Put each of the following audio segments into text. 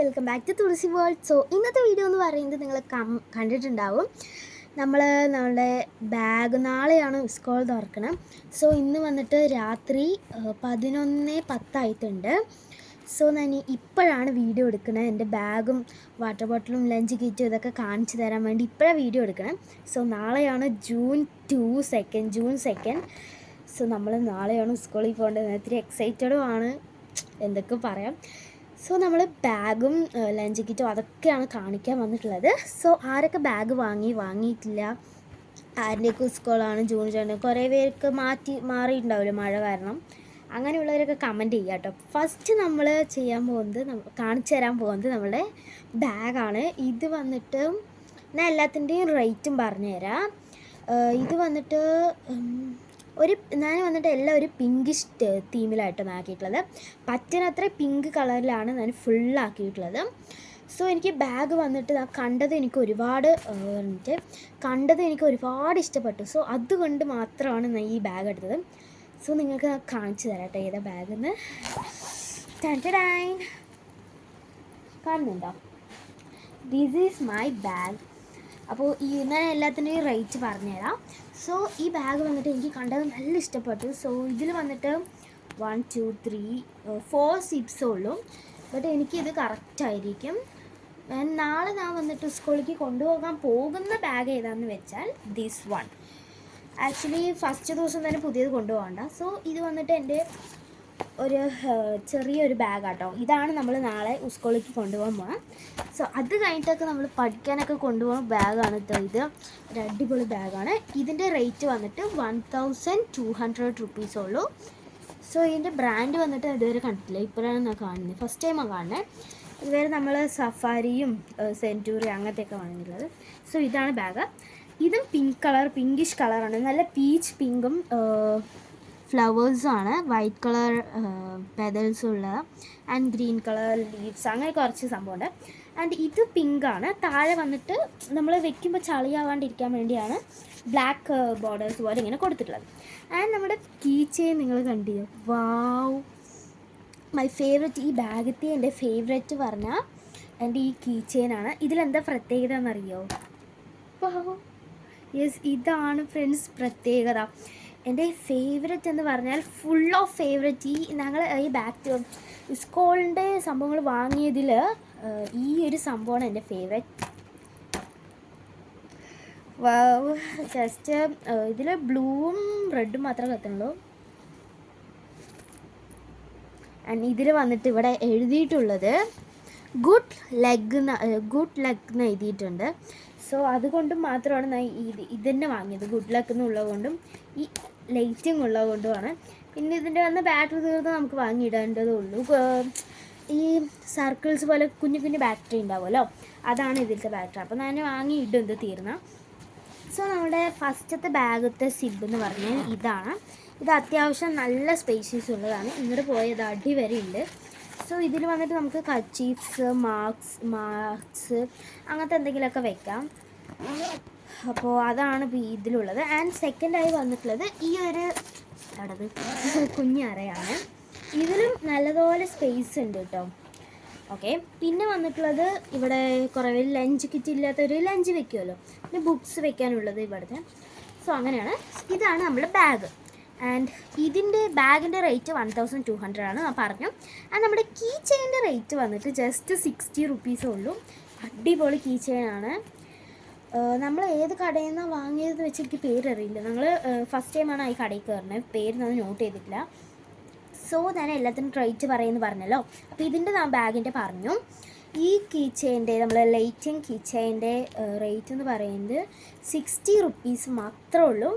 Welcome back to Thulasi world. So ഇന്നത്തെ video എന്ന് പറയുന്നത് നിങ്ങൾ കണ്ടിട്ടുണ്ടാവും. നമ്മളുടെ ബാഗ് നാളെയാണ് സ്കൂൾ തുറക്കണം. സോ ഇന്ന് വന്നിട്ട് രാത്രി 11:10 സോ ഞാൻ ഇപ്പോഴാണ് വീഡിയോ എടുക്കുന്നത്. എൻ്റെ ബാഗും വാട്ടർ ബോട്ടിലും ലഞ്ച് കിറ്റും ഇതൊക്കെ കാണിച്ചു തരാൻ വേണ്ടി ഇപ്പോഴാണ് വീഡിയോ എടുക്കണം. സോ നാളെയാണ് ജൂൺ 2. സോ നമ്മൾ നാളെയാണ് സ്കൂളിൽ പോകേണ്ടത്. ഇത്തിരി എക്സൈറ്റഡും ആണ്, എന്തൊക്കെ പറയാം. സോ നമ്മൾ ബാഗും ലഞ്ച് കിറ്റും അതൊക്കെയാണ് കാണിക്കാൻ വന്നിട്ടുള്ളത്. സോ ആരൊക്കെ ബാഗ് വാങ്ങിയിട്ടില്ല, ആരുടെയൊക്കെ സ്കൂളാണ് ജൂൺ 2, കുറേ പേർക്ക് മാറിയിട്ടുണ്ടാവില്ല മഴ കാരണം. അങ്ങനെയുള്ളവരൊക്കെ കമൻറ്റ് ചെയ്യുക കേട്ടോ. ഫസ്റ്റ് നമ്മൾ കാണിച്ചു തരാൻ പോകുന്നത് നമ്മുടെ ബാഗാണ്. ഇത് വന്നിട്ട് ഞാൻ എല്ലാത്തിൻ്റെയും റേറ്റും പറഞ്ഞുതരാം. ഇത് വന്നിട്ട് ഞാൻ വന്നിട്ട് എല്ലാം ഒരു പിങ്കിഷ് തീമിലായിട്ടാണ് ആക്കിയിട്ടുള്ളത്. പറ്റുന്നത്ര പിങ്ക് കളറിലാണ് ഞാൻ ഫുള്ളാക്കിയിട്ടുള്ളത്. സോ എനിക്ക് ബാഗ് വന്നിട്ട് കണ്ടത് എനിക്ക് ഒരുപാട് ഇഷ്ടപ്പെട്ടു. സോ അതുകൊണ്ട് മാത്രമാണ് ഞാൻ ഈ ബാഗ് എടുത്തത്. സോ നിങ്ങൾക്ക് കാണിച്ചു തരാം കേട്ടോ ഏതാ ബാഗെന്ന്. കാണുന്നുണ്ടോ? This is my bag. അപ്പോൾ ഞാൻ എല്ലാത്തിൻ്റെയും റേറ്റ് പറഞ്ഞുതരാം. സോ ഈ ബാഗ് വന്നിട്ട് എനിക്ക് കണ്ടത് നല്ല ഇഷ്ടപ്പെട്ടു. സോ ഇതിൽ വന്നിട്ട് 1 2 3 4 സിപ്സേ ഉള്ളൂ. ബട്ട് എനിക്കിത് കറക്റ്റായിരിക്കും. നാളെ ഞാൻ വന്നിട്ട് സ്കൂളിലേക്ക് കൊണ്ടുപോകാൻ പോകുന്ന ബാഗ് ഏതാണെന്ന് വെച്ചാൽ ദിസ് വൺ. ആക്ച്വലി ഫസ്റ്റ് ദിവസം തന്നെ പുതിയത് കൊണ്ടുപോകണ്ട. സോ ഇത് വന്നിട്ട് എൻ്റെ ഒരു ചെറിയൊരു ബാഗാട്ടോ. ഇതാണ് നമ്മൾ നാളെ സ്കൂളിലേക്ക് കൊണ്ടുപോകാൻ പോകാം. സോ അത് കഴിഞ്ഞിട്ടൊക്കെ നമ്മൾ പഠിക്കാനൊക്കെ കൊണ്ടുപോകാൻ ബാഗാണ് കേട്ടോ. ഇത് ഒരു അടിപൊളി ബാഗാണ്. ഇതിൻ്റെ റേറ്റ് വന്നിട്ട് 1200 റുപ്പീസ് ഉള്ളൂ. സോ ഇതിൻ്റെ ബ്രാൻഡ് വന്നിട്ട് ഇതുവരെ കണ്ടിട്ടില്ല, ഇപ്പോഴാണ് ഞാൻ കാണുന്നത്, ഫസ്റ്റ് ടൈമാണ് കാണുന്നത്. ഇതുവരെ നമ്മൾ സഫാരിയും സെൻറ്റൂറി അങ്ങനത്തെയൊക്കെ വാങ്ങിയിട്ടുള്ളത്. സോ ഇതാണ് ബാഗ്. ഇതും പിങ്കിഷ് കളറാണ്. നല്ല പീച്ച് പിങ്കും ഫ്ലവേഴ്സാണ്, വൈറ്റ് കളർ പെതൽസും ഉള്ളത്, ആൻഡ് ഗ്രീൻ കളർ ലീവ്സ്, അങ്ങനെ കുറച്ച് സംഭവമുണ്ട്. ആൻഡ് ഇത് പിങ്കാണ്. താഴെ വന്നിട്ട് നമ്മൾ വെക്കുമ്പോൾ ചളിയാവാണ്ടിരിക്കാൻ വേണ്ടിയാണ് ബ്ലാക്ക് ബോർഡേഴ്സ് പോലെ ഇങ്ങനെ കൊടുത്തിട്ടുള്ളത്. ആൻഡ് നമ്മുടെ കീ ചെയിൻ നിങ്ങൾ കണ്ടിയോ? വാവ്, മൈ ഫേവറേറ്റ്. ഈ ബാഗത്തെ എൻ്റെ ഫേവറേറ്റ് പറഞ്ഞാൽ എൻ്റെ ഈ കീ ചെയിനാണ്. ഇതിലെന്താ പ്രത്യേകത എന്നറിയോ? വാവ്, യെസ്, ഇതാണ് ഫ്രണ്ട്സ് പ്രത്യേകത. എൻ്റെ ഫേവറേറ്റ് എന്ന് പറഞ്ഞാൽ ഫുൾ ഓഫ് ഫേവറേറ്റ്. ഞങ്ങൾ ഈ ബാഗ് സ്കൂളിൻ്റെ സംഭവങ്ങൾ വാങ്ങിയതിൽ ഈ ഒരു സംഭവമാണ് എൻ്റെ ഫേവറേറ്റ്. ജസ്റ്റ് ഇതിൽ ബ്ലൂവും റെഡും മാത്രമേ കത്തുള്ളൂ. ആൻഡ് ഇതിൽ വന്നിട്ട് ഇവിടെ എഴുതിയിട്ടുള്ളത് ഗുഡ് ലെഗ് എന്ന് എഴുതിയിട്ടുണ്ട്. സോ അതുകൊണ്ട് മാത്രമാണ് ഞാൻ ഇതന്നെ വാങ്ങിയത്. ഗുഡ് ലക്ക് എന്നുള്ളത് കൊണ്ടും ഈ ലൈറ്റിംഗ് ഉള്ളത് കൊണ്ടുമാണ്. പിന്നെ ഇതിൻ്റെ വന്ന് ബാറ്ററി തീർന്ന് നമുക്ക് വാങ്ങിയിടേണ്ടതുള്ളൂ. ഈ സർക്കിൾസ് പോലെ കുഞ്ഞു കുഞ്ഞു ബാറ്ററി ഉണ്ടാവുമല്ലോ, അതാണ് ഇതിലത്തെ ബാറ്ററി. അപ്പോൾ ഞാൻ വാങ്ങിയിടും ഇത് തീർന്ന. സോ നമ്മുടെ ഫസ്റ്റത്തെ ബാഗത്തെ സിബ് എന്ന് പറഞ്ഞാൽ ഇതാണ്. ഇത് അത്യാവശ്യം നല്ല സ്പേഷ്യസ് ഉള്ളതാണ്. ഇങ്ങോട്ട് പോയത് അടി വരെ ഉണ്ട്. സോ ഇതിൽ വന്നിട്ട് നമുക്ക് കച്ചീഫ്സ്, മാസ്ക് അങ്ങനത്തെ എന്തെങ്കിലുമൊക്കെ വെക്കാം. അപ്പോൾ അതാണ് ഇതിലുള്ളത്. ആൻഡ് സെക്കൻഡായി വന്നിട്ടുള്ളത് ഈ ഒരു കുഞ്ഞറയാണ്. ഇതിലും നല്ലതുപോലെ സ്പേസ് ഉണ്ട് കേട്ടോ. ഓക്കെ, പിന്നെ വന്നിട്ടുള്ളത് ഇവിടെ കുറേ ലഞ്ച് കിറ്റ് ഇല്ലാത്തൊരു ലഞ്ച് വെക്കുമല്ലോ, പിന്നെ ബുക്സ് വെക്കാനുള്ളത് ഇവിടുത്തെ. സോ അങ്ങനെയാണ്. ഇതാണ് നമ്മുടെ ബാഗ്. ആൻഡ് ഇതിൻ്റെ ബാഗിൻ്റെ റേറ്റ് 1200 ആണ് ഞാൻ പറഞ്ഞു. ആൻഡ് നമ്മുടെ കീ ചെയിൻ്റെ റേറ്റ് വന്നിട്ട് ജസ്റ്റ് 60 റുപ്പീസേ ഉള്ളൂ. അടിപൊളി കീ ചെയിനാണ്. നമ്മൾ ഏത് കടയിൽ നിന്നാണ് വാങ്ങിയതെന്ന് വെച്ച് എനിക്ക് പേരറിയില്ല. ഞങ്ങൾ ഫസ്റ്റ് ടൈമാണ് ഈ കടയിൽ കയറുന്നത്, പേര് ഞാൻ നോട്ട് ചെയ്തിട്ടില്ല. സോ ഞാൻ എല്ലാത്തിനും റേറ്റ് പറയുമെന്ന് പറഞ്ഞല്ലോ. അപ്പോൾ ഇതിൻ്റെ ഞാൻ ബാഗിൻ്റെ പറഞ്ഞു. ഈ കീ ചെയിൻ്റെ, നമ്മൾ ലൈറ്റിംഗ് കീ ചെയിൻ്റെ റേറ്റ് എന്ന് പറയുന്നത് 60 റുപ്പീസ് മാത്രമേ ഉള്ളൂ.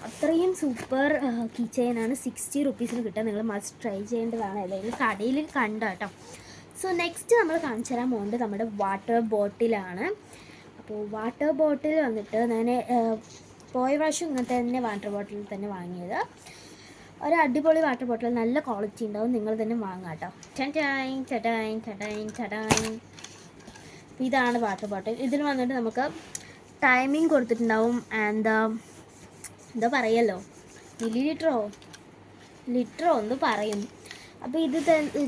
അത്രയും സൂപ്പർ കീ ചെയിനാണ് 60 റുപ്പീസിന് കിട്ടുക. നിങ്ങൾ മസ്റ്റ് ട്രൈ ചെയ്യേണ്ടതാണ്, ഏതായാലും കടയിൽ കണ്ടോ കേട്ടോ. സോ നെക്സ്റ്റ് നമ്മൾ കാണിച്ചു തരാൻ പോകുന്നത് നമ്മുടെ വാട്ടർ ബോട്ടിലാണ്. അപ്പോൾ വാട്ടർ ബോട്ടിൽ വന്നിട്ട് ഞാൻ പോയ പ്രാവശ്യം ഇങ്ങനത്തെ തന്നെ വാട്ടർ ബോട്ടിൽ തന്നെ വാങ്ങിയത്. ഒരു അടിപൊളി വാട്ടർ ബോട്ടിൽ, നല്ല ക്വാളിറ്റി ഉണ്ടാവും, നിങ്ങൾ തന്നെ വാങ്ങാം കേട്ടോ. ഇതാണ് വാട്ടർ ബോട്ടിൽ. ഇതിൽ വന്നിട്ട് നമുക്ക് ടൈമിംഗ് കൊടുത്തിട്ടുണ്ടാവും. ആൻഡ് എന്താ പറയല്ലോ, ലിറ്ററോ ഒന്ന് പറയും. അപ്പോൾ ഇത്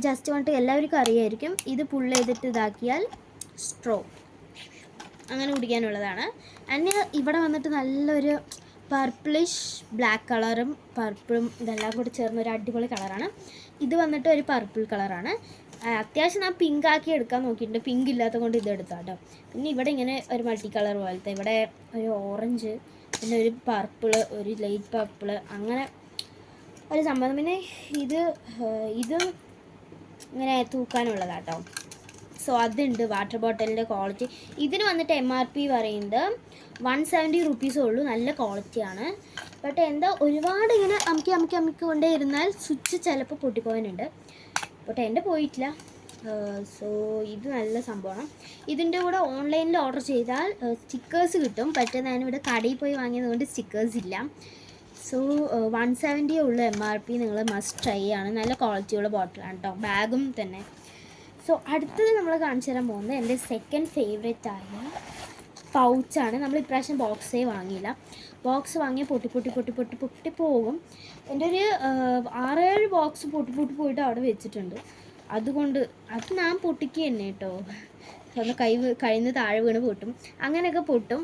ജസ്റ്റ് വന്നിട്ട് എല്ലാവർക്കും അറിയായിരിക്കും. ഇത് പുള്ള് ചെയ്തിട്ട് ഇതാക്കിയാൽ സ്ട്രോ അങ്ങനെ കുടിക്കാനുള്ളതാണ്. ആൻഡ് ഇവിടെ വന്നിട്ട് നല്ലൊരു പർപ്പിളിഷ് ബ്ലാക്ക് കളറും പർപ്പിളും ഇതെല്ലാം കൂടി ചേർന്ന ഒരു അടിപൊളി കളറാണ്. ഇത് വന്നിട്ട് ഒരു പർപ്പിൾ കളറാണ്. അത്യാവശ്യം ഞാൻ പിങ്ക് ആക്കി എടുക്കാൻ നോക്കിയിട്ടുണ്ട്, പിങ്ക് ഇല്ലാത്ത കൊണ്ട് ഇത് എടുത്താൽ കേട്ടോ. പിന്നെ ഇവിടെ ഇങ്ങനെ ഒരു മൾട്ടി കളർ പോലത്തെ, ഇവിടെ ഒരു ഓറഞ്ച്, പിന്നെ ഒരു പർപ്പിള്, ഒരു ലൈറ്റ് പർപ്പിള്, അങ്ങനെ ഒരു സംഭവം. പിന്നെ ഇത് ഇങ്ങനെ തൂക്കാനുള്ളതാട്ടോ. സോ അതുണ്ട്. വാട്ടർ ബോട്ടിലിൻ്റെ ക്വാളിറ്റി ഇതിന് വന്നിട്ട് MRP പറയുന്നത് 170 റുപ്പീസേ ഉള്ളൂ. നല്ല ക്വാളിറ്റിയാണ്. ബട്ട് എന്താ ഒരുപാട് ഇങ്ങനെ അമുക്കി കൊണ്ടേ ഇരുന്നാൽ സ്വിച്ച് ചിലപ്പോൾ പൊട്ടിപ്പോകാനുണ്ട്. ബട്ട് എൻ്റെ പോയിട്ടില്ല. സോ ഇത് നല്ല സംഭവമാണ്. ഇതിൻ്റെ കൂടെ ഓൺലൈനിൽ ഓർഡർ ചെയ്താൽ സ്റ്റിക്കേഴ്സ് കിട്ടും. പക്ഷേ ഞാനിവിടെ കടയിൽ പോയി വാങ്ങിയതുകൊണ്ട് സ്റ്റിക്കേഴ്സ് ഇല്ല. സോ 170 ഉള്ള MRP നിങ്ങൾ മസ്റ്റ് ട്രൈ ആണ്. നല്ല ക്വാളിറ്റിയുള്ള ബോട്ടിലാണ് കേട്ടോ. ബാഗും തന്നെ. സോ അടുത്തത് നമ്മൾ കാണിച്ചു തരാൻ പോകുന്നത് എൻ്റെ സെക്കൻഡ് ഫേവറേറ്റ് ആയ പൗച്ചാണ്. നമ്മൾ ഇപ്രാവശ്യം ബോക്സേ വാങ്ങിയില്ല. ബോക്സ് വാങ്ങിയാൽ പൊട്ടി പോകും. എൻ്റെ ഒരു 6-7 ബോക്സ് പൊട്ടി പോയിട്ട് അവിടെ വെച്ചിട്ടുണ്ട്. അതുകൊണ്ട് അത് ഞാൻ പൊട്ടിക്കുക തന്നെ കേട്ടോ. ഒന്ന് കയ്യിൽ താഴെ വീണ് പൊട്ടും, അങ്ങനെയൊക്കെ പൊട്ടും.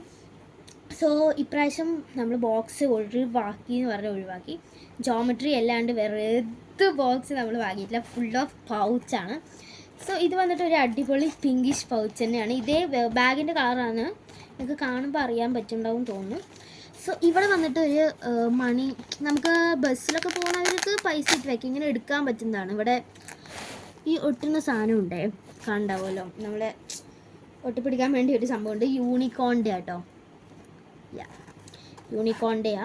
സോ ഇപ്രാവശ്യം നമ്മൾ ബോക്സ് ഒഴിവാക്കി. ജോമെട്രി അല്ലാണ്ട് വേറെ ഏത് ബോക്സ് നമ്മൾ വാങ്ങിയിട്ടില്ല. Full of പൗച്ചാണ്. സോ ഇത് വന്നിട്ട് ഒരു അടിപൊളി പിങ്കിഷ് പൗച്ച് തന്നെയാണ്. ഇതേ ബാഗിൻ്റെ കളറാണ്. നിങ്ങൾക്ക് കാണുമ്പോൾ അറിയാൻ പറ്റുന്നുണ്ടാവും തോന്നുന്നു. സോ ഇവിടെ വന്നിട്ട് ഒരു മണി, നമുക്ക് ബസ്സിലൊക്കെ പോകുന്നവർക്ക് പൈസ ഇട്ട് വയ്ക്കും, ഇങ്ങനെ എടുക്കാൻ പറ്റുന്നതാണ്. ഇവിടെ ഈ ഒട്ടുന്ന സാധനം ഉണ്ടേ, കണ്ടാവുമല്ലോ, നമ്മളെ ഒട്ടിപ്പിടിക്കാൻ വേണ്ടി ഒരു സംഭവമുണ്ട്. യൂണിക്കോണിൻ്റെ കേട്ടോ. യൂണിക്കോണിൻ്റെയാ.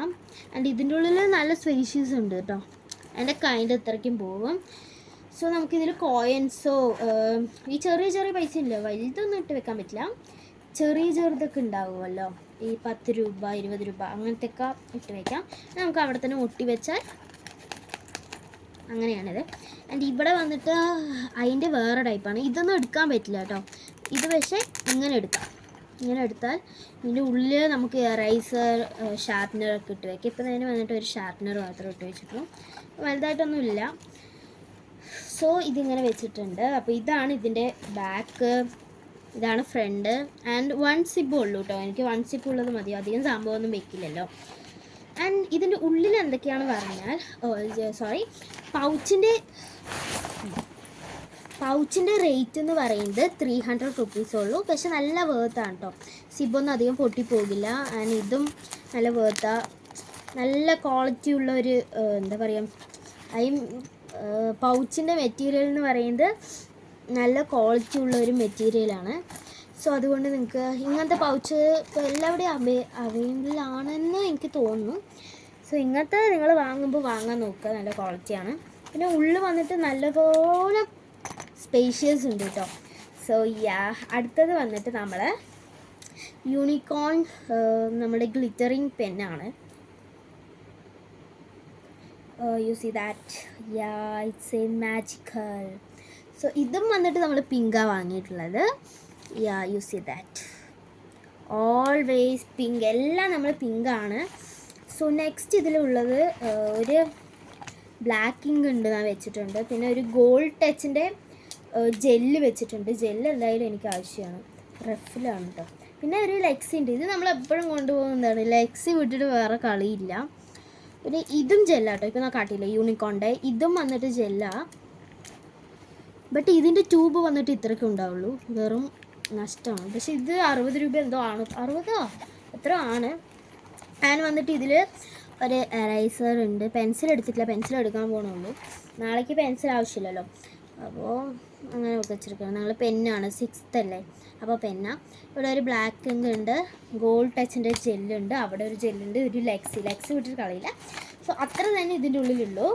ആൻഡ് ഇതിൻ്റെ ഉള്ളിൽ നല്ല സ്പേഷ്യസ് ഉണ്ട് കേട്ടോ. എൻ്റെ കൈൻ്റെ ഇത്രയ്ക്കും പോകും. സോ നമുക്കിതിൽ കോയിൻസോ ഈ ചെറിയ പൈസ ഇല്ല, വലുതൊന്നും ഇട്ട് വെക്കാൻ പറ്റില്ല. ചെറുതൊക്കെ ഉണ്ടാവുമല്ലോ, ഈ 10 രൂപ 20 രൂപ അങ്ങനത്തെയൊക്കെ ഇട്ട് വയ്ക്കാം. നമുക്ക് അവിടെ തന്നെ ഒട്ടി വെച്ചാൽ അങ്ങനെയാണിത്. ആൻഡ് ഇവിടെ വന്നിട്ട് അതിൻ്റെ വേറെ ടൈപ്പാണ്. ഇതൊന്നും എടുക്കാൻ പറ്റില്ല കേട്ടോ. ഇത് പക്ഷേ ഇങ്ങനെ എടുത്താൽ ഇതിൻ്റെ ഉള്ളിൽ നമുക്ക് എറൈസർ ഷാർപ്നറൊക്കെ ഇട്ട് വയ്ക്കാം. ഇപ്പം തന്നെ വന്നിട്ട് ഒരു ഷാർപ്നർ മാത്രം ഇട്ട് വെച്ചിട്ടുള്ളൂ, വലുതായിട്ടൊന്നുമില്ല. സോ ഇതിങ്ങനെ വെച്ചിട്ടുണ്ട്. അപ്പോൾ ഇതാണ് ഇതിൻ്റെ ബാക്ക്, ഇതാണ് ഫ്രണ്ട്. ആൻഡ് 1 സിബ് ഉള്ളൂ കേട്ടോ. എനിക്ക് 1 സിബ് ഉള്ളത് മതി, അധികം സംഭവമൊന്നും വെക്കില്ലല്ലോ. ആൻഡ് ഇതിൻ്റെ ഉള്ളിൽ എന്തൊക്കെയാണ് പറഞ്ഞാൽ പൗച്ചിൻ്റെ റേറ്റ് എന്ന് പറയുന്നത് 300 റുപ്പീസേ ഉള്ളൂ. പക്ഷെ നല്ല വേർത്താണ് കേട്ടോ. സിബൊന്നും അധികം പൊട്ടിപ്പോകില്ല. ആൻഡ് ഇതും നല്ല വേർത്താണ്. നല്ല ക്വാളിറ്റി ഉള്ള ഒരു എന്താ പറയുക, പൗച്ചിൻ്റെ മെറ്റീരിയൽ എന്ന് പറയുന്നത് നല്ല ക്വാളിറ്റി ഉള്ള ഒരു മെറ്റീരിയലാണ്. സോ അതുകൊണ്ട് നിങ്ങൾക്ക് ഇങ്ങനത്തെ പൗച്ച് ഇപ്പോൾ എല്ലാവിടെയും അവൈലബിൾ ആണെന്ന് എനിക്ക് തോന്നുന്നു. സോ ഇങ്ങനത്തെ നിങ്ങൾ വാങ്ങുമ്പോൾ വാങ്ങാൻ നോക്കുക, നല്ല ക്വാളിറ്റിയാണ്. പിന്നെ ഉള്ളിൽ വന്നിട്ട് നല്ലപോലെ സ്പേഷ്യസ് ഉണ്ട് കേട്ടോ. സോ അടുത്തത് വന്നിട്ട് നമ്മൾ യൂണിക്കോൺ നമ്മുടെ glittering പെന്നാണ്. You see that? Yeah, it's a magical. So ഇതും വന്നിട്ട് നമ്മൾ പിങ്കാണ് വാങ്ങിയിട്ടുള്ളത്. You see that? Always pink. എല്ലാം നമ്മൾ പിങ്കാണ്. സോ നെക്സ്റ്റ് ഇതിലുള്ളത് ഒരു ബ്ലാക്ക് ഇങ്ക് ഉണ്ട്, ഞാൻ വെച്ചിട്ടുണ്ട്. പിന്നെ ഒരു ഗോൾഡ് ടച്ചിൻ്റെ ജെല്ല് വെച്ചിട്ടുണ്ട്. ജെല്ല് എന്തായാലും എനിക്ക് ആവശ്യമാണ്, റഫിലാണ് കേട്ടോ. പിന്നെ ഒരു ലെക്സി ഉണ്ട്. ഇത് നമ്മൾ എപ്പോഴും കൊണ്ടുപോകുന്നതാണ്. ലെക്സി വിട്ടിട്ട് വേറെ കളിയില്ല. പിന്നെ ഇതും ജെല്ലാട്ടോ. ഇപ്പോൾ ഞാൻ കാട്ടിയില്ല യൂണിക്കോണിൻ്റെ, ഇതും വന്നിട്ട് ജെല്ലാ. ബട്ട് ഇതിൻ്റെ ട്യൂബ് വന്നിട്ട് ഇത്രയ്ക്ക് ഉണ്ടാവുള്ളൂ, വെറും നഷ്ടമാണ്. പക്ഷേ ഇത് 60 രൂപ എന്തോ ആണ്, 60 എത്ര ആണ്. ഞാൻ വന്നിട്ട് ഇതിൽ ഒരു എറൈസർ ഉണ്ട്. പെൻസിൽ എടുത്തിട്ടില്ല, പെൻസിൽ എടുക്കാൻ പോകണുള്ളൂ. നാളേക്ക് പെൻസിൽ ആവശ്യമില്ലല്ലോ, അപ്പോൾ അങ്ങനെ വെച്ചിരിക്കണം. ഞങ്ങൾ പെന്നാണ്, 6th അല്ലേ, അപ്പോൾ പെന്ന. ഇവിടെ ഒരു ബ്ലാക്ക് ഇങ്ക് ഉണ്ട്, ഗോൾഡ് ടച്ചിൻ്റെ ജെല്ലുണ്ട്, അവിടെ ഒരു ജെല്ലുണ്ട്, ഒരു ലെക്സി വിട്ടിട്ട് കളയില്ല. സോ അത്ര തന്നെ ഇതിൻ്റെ ഉള്ളിലുള്ളൂ.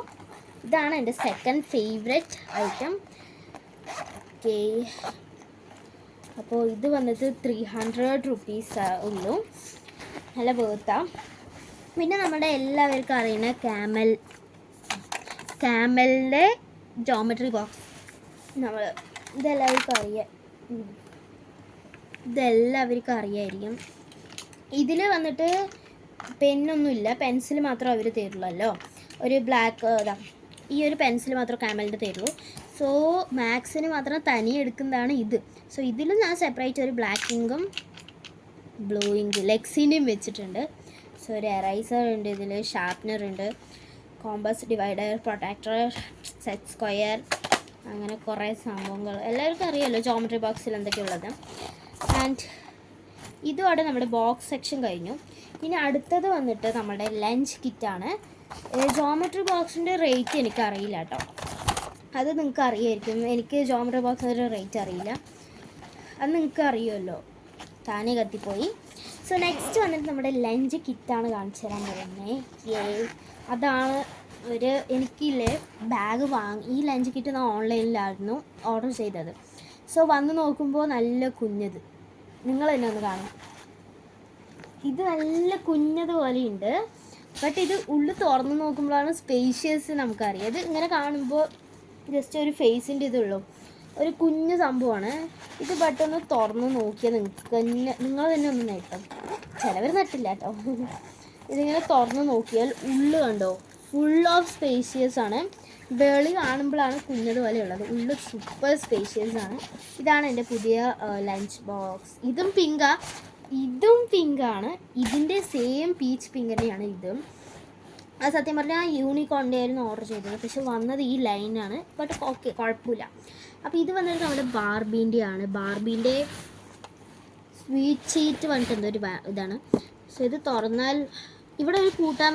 ഇതാണ് എൻ്റെ സെക്കൻഡ് ഫേവറേറ്റ് ഐറ്റം. ഓക്കെ, അപ്പോൾ ഇത് വന്നിട്ട് 300 റുപ്പീസ് ഉള്ളൂ, നല്ല വേർത്താണ്. പിന്നെ നമ്മുടെ എല്ലാവർക്കും അറിയുന്ന ക്യാമലിൻ്റെ ജോമെട്രി ബോക്സ്, ഇതെല്ലാവർക്കും അറിയായിരിക്കും. ഇതിൽ വന്നിട്ട് പെന്നൊന്നുമില്ല, പെൻസിൽ മാത്രം അവർ തരുള്ളല്ലോ. ഒരു ബ്ലാക്ക് ഈ ഒരു പെൻസിൽ മാത്രം ക്യാമലിൻ്റെ തരുള്ളൂ. സോ മാത്സിന് മാത്രം തനിയെ എടുക്കുന്നതാണ് ഇത്. സോ ഇതിലും ഞാൻ സെപ്പറേറ്റ് ഒരു ബ്ലാക്ക് ഇങ്കും ബ്ലൂ ഇങ്ക് ലെക്സിൻ്റെയും വെച്ചിട്ടുണ്ട്. സോ ഒരു എറൈസർ ഉണ്ട്, ഇതിൽ ഷാർപ്നർ ഉണ്ട്, compass divider, protractor, set square, അങ്ങനെ കുറേ സംഭവങ്ങൾ എല്ലാവർക്കും അറിയാമല്ലോ ജോമെട്രി ബോക്സിൽ എന്തൊക്കെയുള്ളത്. ആൻഡ് ഇതുമാണ് നമ്മുടെ ബോക്സ് സെക്ഷൻ കഴിഞ്ഞു. ഇനി അടുത്തത് വന്നിട്ട് നമ്മുടെ ലഞ്ച് കിറ്റാണ്. ജോമെട്രി ബോക്സിൻ്റെ റേറ്റ് എനിക്കറിയില്ല കേട്ടോ, അത് നിങ്ങൾക്ക് അറിയായിരിക്കും. എനിക്ക് ജോമെട്രി ബോക്സിൻ്റെ റേറ്റ് അറിയില്ല, അത് നിങ്ങൾക്ക് അറിയുമല്ലോ, താനേ കത്തിപ്പോയി. സോ നെക്സ്റ്റ് വന്നിട്ട് നമ്മുടെ ലഞ്ച് കിറ്റാണ് കാണിച്ചു തരാൻ പോകുന്നത്. അതാണ് എനിക്കില്ലേ ബാഗ് ഈ ലഞ്ച് കിറ്റ് ഞാൻ ഓൺലൈനിലായിരുന്നു ഓർഡർ ചെയ്തത്. സോ വന്ന് നോക്കുമ്പോൾ നല്ല കുഞ്ഞത്, നിങ്ങൾ തന്നെ ഒന്ന് കാണും, ഇത് നല്ല കുഞ്ഞതുപോലെയുണ്ട്. ബട്ട് ഇത് ഉള്ളിൽ തുറന്ന് നോക്കുമ്പോഴാണ് സ്പേഷ്യസ് നമുക്കറിയാം. ഇത് ഇങ്ങനെ കാണുമ്പോൾ ജസ്റ്റ് ഒരു ഫേസിൻ്റെ ഇതുള്ളൂ, ഒരു കുഞ്ഞു സംഭവമാണ് ഇത്. പെട്ടെന്ന് തുറന്ന് നോക്കിയാൽ നിങ്ങൾ തന്നെ ഒന്ന് നേട്ടം, ചിലവർ നട്ടില്ല കേട്ടോ. ഇതിങ്ങനെ തുറന്ന് നോക്കിയാൽ ഉള്ളു കണ്ടോ, ഫുൾ ഓഫ് സ്പേഷ്യസ് ആണ്. വെളി കാണുമ്പോഴാണ് കുഞ്ഞതുപോലെ ഉള്ളത്, ഉള്ളു സൂപ്പർ സ്പേഷ്യസ് ആണ്. ഇതാണ് എൻ്റെ പുതിയ ലഞ്ച് ബോക്സ്. ഇതും പിങ്കാണ്, ഇതിൻ്റെ സെയിം പീച്ച് പിങ്ക് തന്നെയാണ് ഇതും. അത് സത്യം പറഞ്ഞാൽ യൂണിക്കോണിൻ്റെ ആയിരുന്നു ഓർഡർ ചെയ്തത്, പക്ഷെ വന്നത് ഈ ലൈനാണ്. ബട്ട് ഓക്കെ, കുഴപ്പമില്ല. അപ്പോൾ ഇത് വന്നിട്ട് നമ്മുടെ ബാർബീൻ്റെ സ്വീറ്റ് ഷീറ്റ് പറഞ്ഞിട്ട് ഇതാണ്. സോ ഇത് തുറന്നാൽ ഇവിടെ ഒരു കൂട്ടാൻ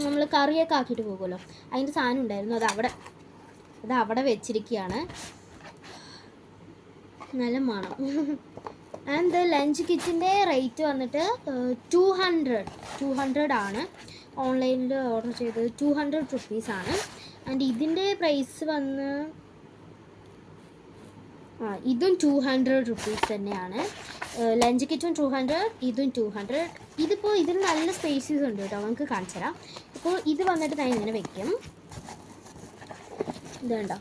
നമ്മൾ കറിയൊക്കെ ആക്കിയിട്ട് പോകുമല്ലോ, അതിൻ്റെ സാധനം ഉണ്ടായിരുന്നു, അത് അവിടെ വെച്ചിരിക്കുകയാണ്. നല്ല മണം. ആൻഡ് ലഞ്ച് കിറ്റിൻ്റെ റേറ്റ് വന്നിട്ട് 200 ആണ്. ഓൺലൈനിൽ ഓർഡർ ചെയ്തത് 200 റുപ്പീസാണ്. ആൻഡ് ഇതിൻ്റെ പ്രൈസ് വന്ന് ഇതും 200 റുപ്പീസ് തന്നെയാണ്. ലഞ്ച് കിറ്റും 200, ഇതും 200. ഇതിൽ നല്ല സ്പേസസ് ഉണ്ട് കേട്ടോ, നമുക്ക് കാണിച്ചു തരാം. ഇപ്പോൾ ഇത് വന്നിട്ട് ഞാൻ ഇങ്ങനെ വെക്കും, ഇതുണ്ടോ,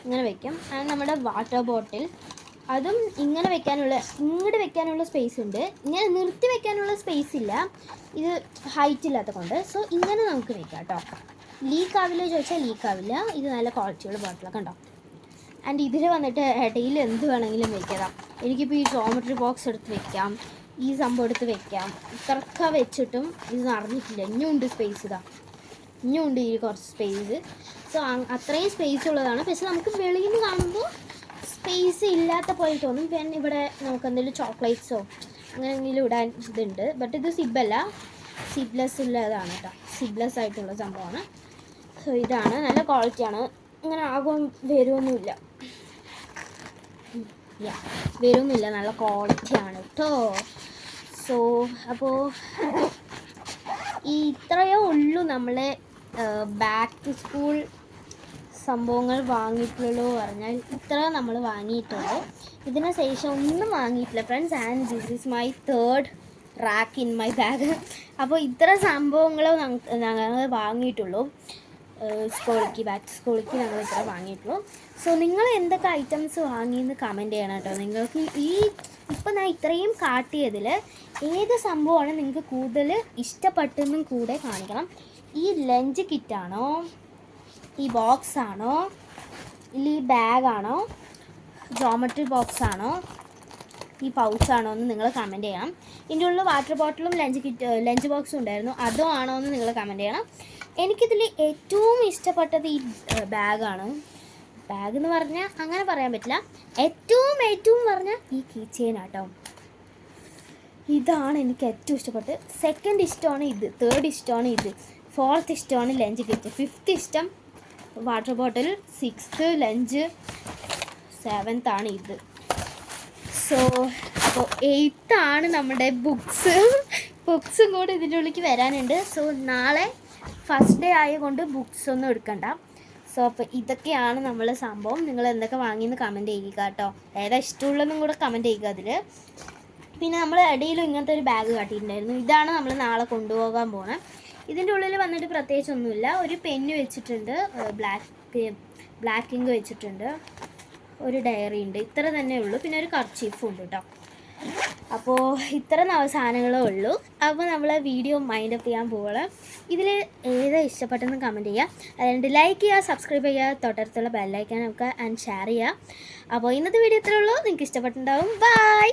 ഇങ്ങനെ വെക്കും. ആൻഡ് നമ്മുടെ വാട്ടർ ബോട്ടിൽ അതും ഇങ്ങോട്ട് വെക്കാനുള്ള സ്പേസ് ഉണ്ട്. ഇങ്ങനെ നിർത്തി വെക്കാനുള്ള സ്പേസ് ഇല്ല, ഇത് ഹൈറ്റ് ഇല്ലാത്ത കൊണ്ട്. സോ ഇങ്ങനെ നമുക്ക് വെക്കാം കേട്ടോ. ലീക്ക് ആവില്ല ചോദിച്ചാൽ ലീക്ക് ആവില്ല. ഇത് നല്ല ക്വാളിറ്റിയുള്ള ബോട്ടിലൊക്കെ ഉണ്ടോ. ആൻഡ് ഇതിൽ വന്നിട്ട് ഇടയിൽ എന്ത് വേണമെങ്കിലും വെക്കാം. എനിക്കിപ്പോൾ ഈ ജോമെട്രി ബോക്സ് എടുത്ത് വെക്കാം, ഈ സംഭവം എടുത്ത് വെക്കാം. ഇത്രയൊക്കെ വെച്ചിട്ടും ഇത് നിറഞ്ഞിട്ടില്ല, ഇനിയുണ്ട് സ്പേസ്. ഇനിയുണ്ട് ഈ കുറച്ച് സ്പേസ്. സോ അത്രയും സ്പേസ് ഉള്ളതാണ്. പക്ഷെ നമുക്ക് വെളിയിൽ നിന്ന് കാണുമ്പോൾ സ്പേസ് ഇല്ലാത്ത പോലെ തോന്നും. പിന്നെ ഇവിടെ നമുക്ക് എന്തെങ്കിലും ചോക്ലേറ്റ്സോ അങ്ങനെ എന്തെങ്കിലും ഇടാൻ ഇതുണ്ട്. ബട്ട് ഇത് സിബ്ലെസ് ഉള്ളതാണ് കേട്ടോ, സിബ്ലെസ് ആയിട്ടുള്ള സംഭവമാണ്. സോ ഇതാണ് നല്ല ക്വാളിറ്റിയാണ്, അങ്ങനെ വരുമൊന്നുമില്ല, നല്ല ക്വാളിറ്റിയാണ് കേട്ടോ. സോ അപ്പോൾ ഇത്രയേ ഉള്ളൂ നമ്മളെ ബാക്ക് ടു സ്കൂൾ സംഭവങ്ങൾ വാങ്ങിയിട്ടുള്ളൂ പറഞ്ഞാൽ ഇത്ര നമ്മൾ വാങ്ങിയിട്ടുള്ളൂ. ഇതിന് ശേഷം ഒന്നും വാങ്ങിയിട്ടില്ല friends. And this is my 3rd rack in my bag. അപ്പോൾ ഇത്ര സംഭവങ്ങൾ ഞങ്ങൾ വാങ്ങിയിട്ടുള്ളൂ ബാക്ക് ടു സ്കൂളിലേക്ക് ഞങ്ങൾ ഇത്ര വാങ്ങിയിട്ടുള്ളൂ. സോ നിങ്ങൾ എന്തൊക്കെ ഐറ്റംസ് വാങ്ങിയെന്ന് കമൻറ്റ് ചെയ്യണം കേട്ടോ. നിങ്ങൾക്ക് ഇപ്പം ഞാൻ ഇത്രയും കാട്ടിയതിൽ ഏത് സംഭവമാണ് നിങ്ങൾക്ക് കൂടുതൽ ഇഷ്ടപ്പെട്ടെന്നും കൂടെ കാണിക്കണം. ഈ ലഞ്ച് കിറ്റാണോ, ഈ ബോക്സ് ആണോ, ഇല്ല ഈ ബാഗാണോ, ജോമെട്രി ബോക്സ് ആണോ, ഈ പൗച്ചാണോ എന്ന് നിങ്ങൾ കമൻറ്റ് ചെയ്യണം. ഇതിൻ്റെ ഉള്ളിൽ വാട്ടർ ബോട്ടിലും ലഞ്ച് ബോക്സും ഉണ്ടായിരുന്നു, അതോ ആണോ എന്ന് നിങ്ങൾ കമൻറ്റ് ചെയ്യണം. എനിക്കിതിൽ ഏറ്റവും ഇഷ്ടപ്പെട്ടത് ഈ ബാഗാണ്. ബാഗ് എന്ന് പറഞ്ഞാൽ അങ്ങനെ പറയാൻ പറ്റില്ല, ഏറ്റവും പറഞ്ഞാൽ ഈ കീ ചെയിൻ ആട്ടോ. ഇതാണ് എനിക്ക് ഏറ്റവും ഇഷ്ടപ്പെട്ടത്. 2nd ഇഷ്ടമാണ് ഇത്, 3rd ഇഷ്ടമാണ് ഇത്, 4th ഇഷ്ടമാണ് ലഞ്ച് കിറ്റ്, 5th ഇഷ്ടം water bottle, 6th lunch, 7th ആണ് ഇത്. സോ അപ്പോൾ 8th ആണ് നമ്മുടെ ബുക്സും കൂടെ ഇതിൻ്റെ ഉള്ളിലേക്ക് വരാനുണ്ട്. സോ നാളെ ഫസ്റ്റ് ഡേ ആയതുകൊണ്ട് ബുക്സ് ഒന്നും എടുക്കണ്ട. സോ അപ്പോൾ ഇതൊക്കെയാണ് നമ്മൾ സംഭവം. നിങ്ങൾ എന്തൊക്കെ വാങ്ങിയെന്ന് കമൻറ്റ് ചെയ്യുക കേട്ടോ. ഏതാ ഇഷ്ടമുള്ളതെന്നും കൂടെ കമൻറ്റ് ചെയ്യുക അതിൽ. പിന്നെ നമ്മൾ ഇടയിലും ഇങ്ങനത്തെ ഒരു ബാഗ് കാട്ടിയിട്ടുണ്ടായിരുന്നു, ഇതാണ് നമ്മൾ നാളെ കൊണ്ടുപോകാൻ പോകണം. ഇതിൻ്റെ ഉള്ളിൽ വന്നിട്ട് പ്രത്യേകിച്ചൊന്നുമില്ല. ഒരു പെന്ന് വെച്ചിട്ടുണ്ട്, ബ്ലാക്ക് ഇങ്ക് വെച്ചിട്ടുണ്ട്, ഒരു ഡയറി ഉണ്ട്, ഇത്ര തന്നെ ഉള്ളൂ. പിന്നെ ഒരു കർച്ചീഫും ഉണ്ട് കേട്ടോ. അപ്പോൾ ഇത്ര സാധനങ്ങളേ ഉള്ളൂ. അപ്പോൾ നമ്മൾ വീഡിയോ മൈൻഡ് അപ്പ് ചെയ്യാൻ പോവുകയാണ്. ഇതിൽ ഏതാ ഇഷ്ടപ്പെട്ടെന്ന് കമൻറ്റ് ചെയ്യുക. അതുകൊണ്ട് ലൈക്ക് ചെയ്യുക, സബ്സ്ക്രൈബ് ചെയ്യുക, തൊട്ടടുത്തുള്ള ബെല്ലൈക്കനൊക്കെ ആൻഡ് ഷെയർ ചെയ്യുക. അപ്പോൾ ഇന്നത്തെ വീഡിയോ ഇത്രേ ഉള്ളൂ. നിങ്ങൾക്ക് ഇഷ്ടപ്പെട്ടിട്ടുണ്ടാവും. ബൈ.